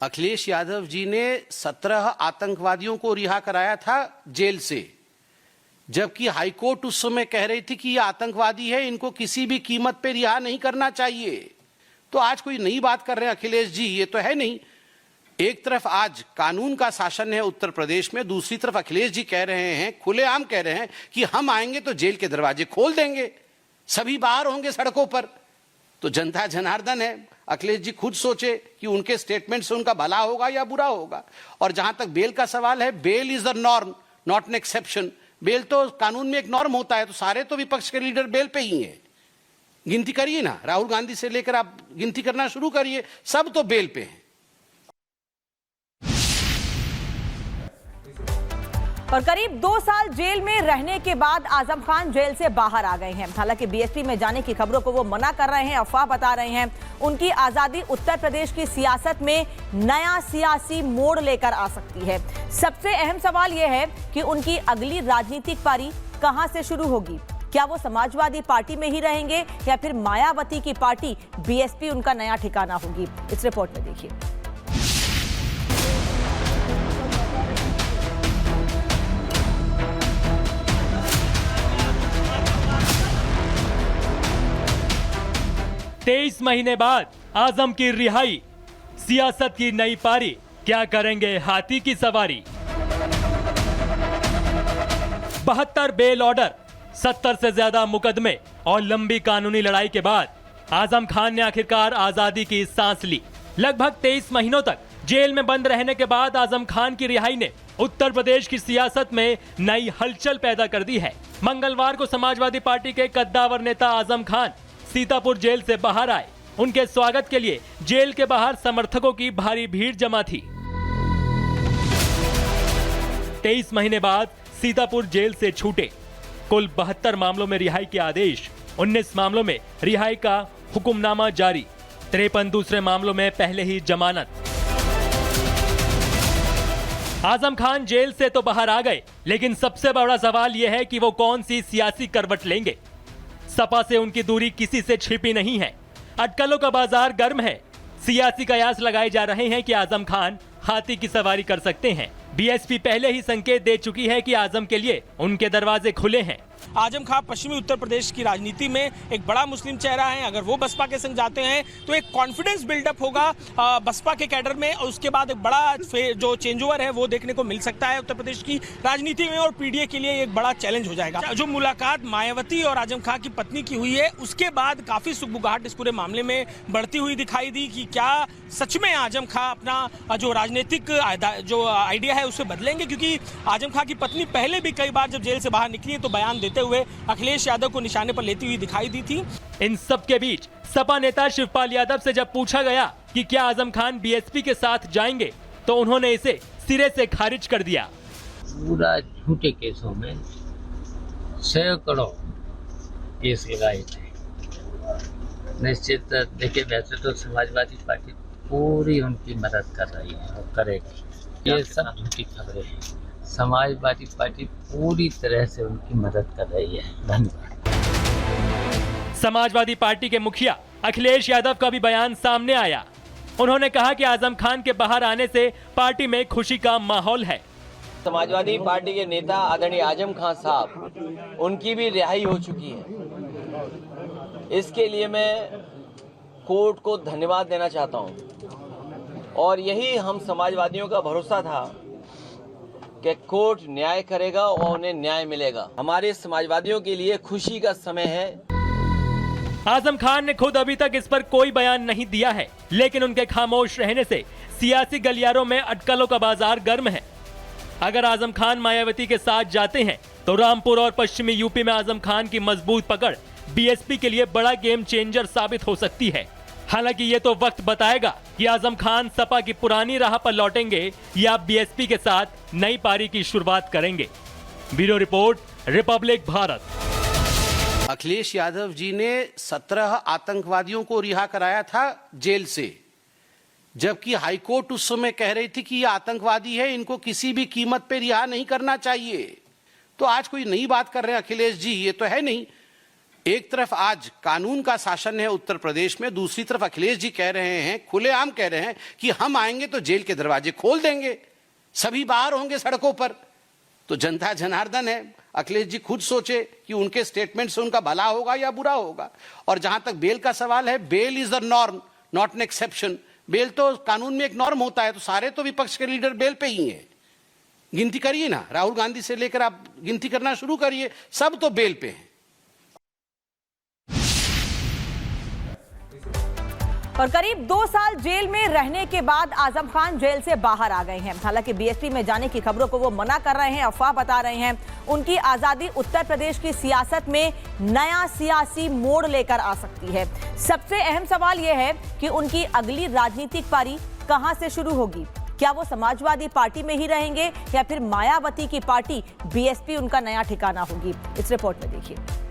अखिलेश यादव जी ने 17 आतंकवादियों को रिहा कराया था जेल से, जबकि हाईकोर्ट उस समय कह रही थी कि ये आतंकवादी है, इनको किसी भी कीमत पे रिहा नहीं करना चाहिए। तो आज कोई नई बात कर रहे हैं अखिलेश जी, ये तो है नहीं। एक तरफ आज कानून का शासन है उत्तर प्रदेश में, दूसरी तरफ अखिलेश जी कह रहे हैं, खुलेआम कह रहे हैं कि हम आएंगे तो जेल के दरवाजे खोल देंगे, सभी बाहर होंगे सड़कों पर। तो जनता जनार्दन है, अखिलेश जी खुद सोचे कि उनके स्टेटमेंट से उनका भला होगा या बुरा होगा। और जहां तक बेल का सवाल है, bail is the norm not an exception. Bail तो कानून में एक नॉर्म होता है, तो सारे तो विपक्ष के लीडर बेल पे ही हैं। गिनती करिए ना, राहुल गांधी से लेकर आप गिनती करना शुरू करिए, सब तो बेल पे हैं। और करीब 2 साल जेल में रहने के बाद आजम खान जेल से बाहर आ गए हैं। हालांकि बीएसपी में जाने की खबरों को वो मना कर रहे हैं, अफवाह बता रहे हैं। उनकी आजादी उत्तर प्रदेश की सियासत में नया सियासी मोड़ लेकर आ सकती है। सबसे अहम सवाल यह है कि उनकी अगली राजनीतिक पारी कहां से शुरू होगी। क्या वो समाजवादी पार्टी में ही रहेंगे या फिर मायावती की पार्टी बीएसपी उनका नया ठिकाना होगी। इस रिपोर्ट में देखिए। तेईस महीने बाद आजम की रिहाई, सियासत की नई पारी, क्या करेंगे हाथी की सवारी। 72 बेल ऑर्डर, 70 से ज्यादा मुकदमे और लंबी कानूनी लड़ाई के बाद आजम खान ने आखिरकार आजादी की सांस ली। लगभग 23 महीनों तक जेल में बंद रहने के बाद आजम खान की रिहाई ने उत्तर प्रदेश की सियासत में नई हलचल पैदा कर दी है। मंगलवार को समाजवादी पार्टी के कद्दावर नेता आजम खान सीतापुर जेल से बाहर आए। उनके स्वागत के लिए जेल के बाहर समर्थकों की भारी भीड़ जमा थी। 23 महीने बाद सीतापुर जेल से छूटे। कुल 72 मामलों में रिहाई के आदेश, 19 मामलों में रिहाई का हुक्मनामा जारी, 53 दूसरे मामलों में पहले ही जमानत। आजम खान जेल से तो बाहर आ गए, लेकिन सबसे बड़ा सवाल यह है कि वो कौन सी सियासी करवट लेंगे। सपा से उनकी दूरी किसी से छिपी नहीं है। अटकलों का बाजार गर्म है। सियासी कयास लगाए जा रहे हैं कि आजम खान हाथी की सवारी कर सकते हैं। बीएसपी पहले ही संकेत दे चुकी है कि आजम के लिए उनके दरवाजे खुले हैं। आजम खान पश्चिमी उत्तर प्रदेश की राजनीति में एक बड़ा मुस्लिम चेहरा है। अगर वो बसपा के संग जाते हैं तो एक कॉन्फिडेंस बिल्डअप होगा बसपा के कैडर में, और उसके बाद एक बड़ा जो चेंज ओवर है वो देखने को मिल सकता है उत्तर प्रदेश की राजनीति में, और पीडीए के लिए एक बड़ा चैलेंज हो जाएगा। जो मुलाकात मायावती और आजम खान की पत्नी की हुई है, उसके बाद काफी सुगबुगाहट इस पूरे मामले में बढ़ती हुई दिखाई दी कि क्या सच में आजम खान अपना जो राजनीतिक जो आइडिया है उसे बदलेंगे। क्योंकि आजम खान की पत्नी पहले भी कई बार जब जेल से बाहर निकली तो बयान देते हुए अखिलेश यादव को निशाने पर लेती हुई दिखाई दी थी। इन सब के बीच सपा नेता शिवपाल यादव से जब पूछा गया कि क्या आजम खान बीएसपी के साथ जाएंगे, तो उन्होंने इसे सिरे से खारिज कर दिया। पूरा झूठे केसों में सैकड़ों केस लगाए थे। निश्चित देखिए, वैसे तो समाजवादी पार्टी पूरी उनकी मदद कर रही है और करेगी। ये सब झूठी खबरें हैं। समाजवादी पार्टी पूरी तरह से उनकी मदद कर रही है। धन्यवाद। समाजवादी पार्टी के मुखिया अखिलेश यादव का भी बयान सामने आया। उन्होंने कहा कि आजम खान के बाहर आने से पार्टी में खुशी का माहौल है। समाजवादी पार्टी के नेता आदरणीय आजम खान साहब, उनकी भी रिहाई हो चुकी है। इसके लिए मैं कोर्ट को धन्यवाद देना चाहता हूं, और यही हम समाजवादियों का भरोसा था कि कोर्ट न्याय करेगा और उन्हें न्याय मिलेगा। हमारे समाजवादियों के लिए खुशी का समय है। आजम खान ने खुद अभी तक इस पर कोई बयान नहीं दिया है, लेकिन उनके खामोश रहने से सियासी गलियारों में अटकलों का बाजार गर्म है। अगर आजम खान मायावती के साथ जाते हैं तो रामपुर और पश्चिमी यूपी में आजम खान की मजबूत पकड़ बीएसपी के लिए बड़ा गेम चेंजर साबित हो सकती है। हालांकि ये तो वक्त बताएगा कि आजम खान सपा की पुरानी राह पर लौटेंगे या बीएसपी के साथ नई पारी की शुरुआत करेंगे। Bureau report, republic Bharat. Akhilesh Yadav ji ने 17 आतंकवादियों को रिहा कराया था जेल से, जबकि हाईकोर्ट उस समय कह रही थी कि ये आतंकवादी है, इनको किसी भी कीमत पे रिहा नहीं करना चाहिए। तो आज कोई नई बात कर रहे हैं अखिलेश जी, ये तो है नहीं। एक तरफ आज कानून का शासन है उत्तर प्रदेश में, दूसरी तरफ अखिलेश जी कह रहे हैं, खुलेआम कह रहे हैं कि हम आएंगे तो जेल के दरवाजे खोल देंगे, सभी बाहर होंगे सड़कों पर। तो जनता जनार्दन है, अखिलेश जी खुद सोचे कि उनके स्टेटमेंट से उनका भला होगा या बुरा होगा। और जहां तक बेल का सवाल है, bail is the norm not an exception. Bail तो कानून में एक नॉर्म होता है, तो सारे तो विपक्ष के लीडर बेल पे ही हैं। गिनती करिए ना, राहुल गांधी से लेकर आप गिनती करना शुरू करिए, सब तो बेल पे हैं। और करीब 2 साल जेल में रहने के बाद आजम खान जेल से बाहर आ गए हैं। हालांकि बीएसपी में जाने की खबरों को वो मना कर रहे हैं, अफवाह बता रहे हैं। उनकी आजादी उत्तर प्रदेश की सियासत में नया सियासी मोड़ लेकर आ सकती है। सबसे अहम सवाल यह है कि उनकी अगली राजनीतिक पारी कहां से शुरू होगी। क्या वो समाजवादी पार्टी में ही रहेंगे या फिर मायावती की पार्टी बीएसपी उनका नया ठिकाना होगी। इस रिपोर्ट में देखिए।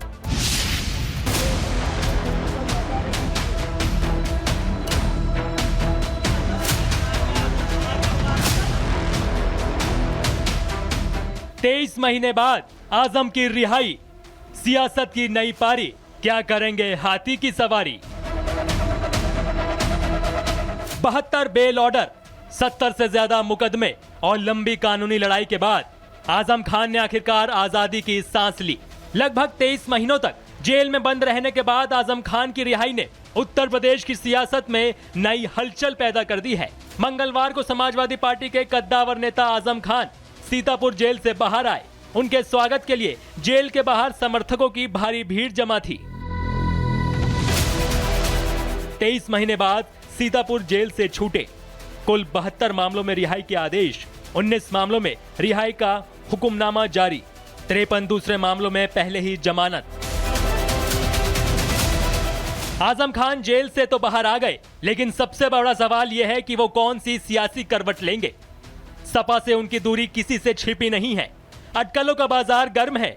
तेईस महीने बाद आजम की रिहाई, सियासत की नई पारी, क्या करेंगे हाथी की सवारी। 72 बेल ऑर्डर, 70 से ज्यादा मुकदमे और लंबी कानूनी लड़ाई के बाद आजम खान ने आखिरकार आजादी की सांस ली। लगभग 23 महीनों तक जेल में बंद रहने के बाद आजम खान की रिहाई ने उत्तर प्रदेश की सियासत में नई हलचल पैदा कर दी है। मंगलवार को समाजवादी पार्टी के कद्दावर नेता आजम खान सीतापुर जेल से बाहर आए। उनके स्वागत के लिए जेल के बाहर समर्थकों की भारी भीड़ जमा थी। 23 महीने बाद सीतापुर जेल से छूटे। कुल 72 मामलों में रिहाई के आदेश, 19 मामलों में रिहाई का हुक्मनामा जारी, 53 दूसरे मामलों में पहले ही जमानत। आजम खान जेल से तो बाहर आ गए, लेकिन सबसे बड़ा सवाल यह है कि वो कौन सी सियासी करवट लेंगे। सपा से उनकी दूरी किसी से छिपी नहीं है। अटकलों का बाजार गर्म है।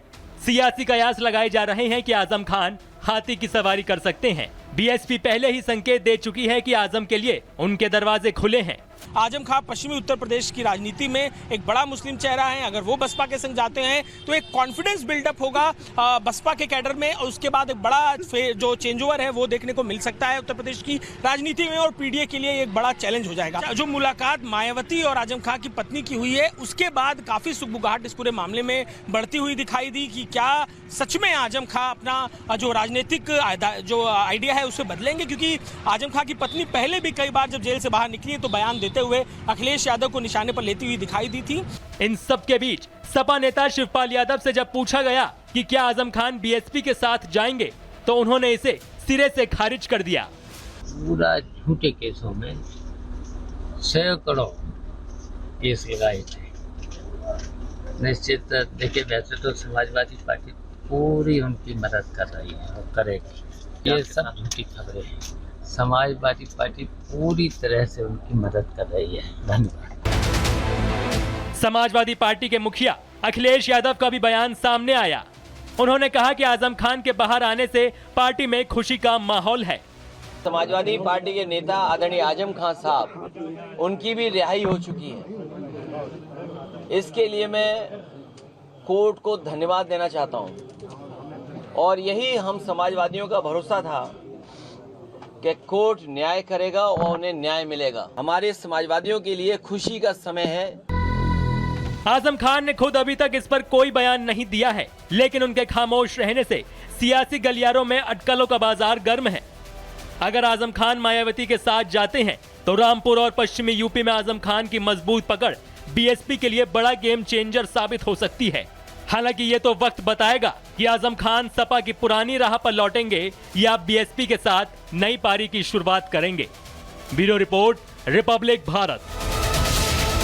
सियासी कयास लगाए जा रहे हैं कि आजम खान हाथी की सवारी कर सकते हैं। बीएसपी पहले ही संकेत दे चुकी है कि आजम के लिए उनके दरवाजे खुले हैं। आजम खान पश्चिमी उत्तर प्रदेश की राजनीति में एक बड़ा मुस्लिम चेहरा है। अगर वो बसपा के संग जाते हैं तो एक कॉन्फिडेंस बिल्डअप होगा बसपा के कैडर में, और उसके बाद एक बड़ा जो चेंज ओवर है वो देखने को मिल सकता है उत्तर प्रदेश की राजनीति में, और पीडीए के लिए एक बड़ा चैलेंज हो जाएगा। जो मुलाकात मायावती और आजम खान की पत्नी की हुई है, उसके बाद काफी सुगबुगाहट इस पूरे मामले में बढ़ती हुई दिखाई दी कि क्या सच में आजम खान अपना जो राजनीतिक जो आइडिया है उसे बदलेंगे। क्योंकि आजम खान की पत्नी पहले भी कई बार जब जेल से बाहर निकली तो बयान देते हुए अखिलेश यादव को निशाने पर लेती हुई दिखाई दी थी। इन सब के बीच सपा नेता शिवपाल यादव से जब पूछा गया कि क्या आजम खान बीएसपी के साथ जाएंगे, तो उन्होंने इसे सिरे से खारिज कर दिया। पूरा झूठे केसों में सैकड़ों केस लगाए थे। निश्चित देखिए, वैसे तो समाजवादी पार्टी पूरी उनकी मदद कर रही है और करेगी। ये सब झूठी खबरें हैं। समाजवादी पार्टी पूरी तरह से उनकी मदद कर रही है। धन्यवाद। समाजवादी पार्टी के मुखिया अखिलेश यादव का भी बयान सामने आया। उन्होंने कहा कि आजम खान के बाहर आने से पार्टी में खुशी का माहौल है। समाजवादी पार्टी के नेता आदरणीय आजम खान साहब, उनकी भी रिहाई हो चुकी है। इसके लिए मैं कोर्ट को धन्यवाद देना चाहता हूं, और यही हम समाजवादियों का भरोसा था कि कोर्ट न्याय करेगा और उन्हें न्याय मिलेगा। हमारे समाजवादियों के लिए खुशी का समय है। आजम खान ने खुद अभी तक इस पर कोई बयान नहीं दिया है, लेकिन उनके खामोश रहने से सियासी गलियारों में अटकलों का बाजार गर्म है। अगर आजम खान मायावती के साथ जाते हैं तो रामपुर और पश्चिमी यूपी में आजम खान की मजबूत पकड़ बीएसपी के लिए बड़ा गेम चेंजर साबित हो सकती है। हालांकि ये तो वक्त बताएगा कि आजम खान सपा की पुरानी राह पर लौटेंगे या बीएसपी के साथ नई पारी की शुरुआत करेंगे। Bureau report, republic Bharat.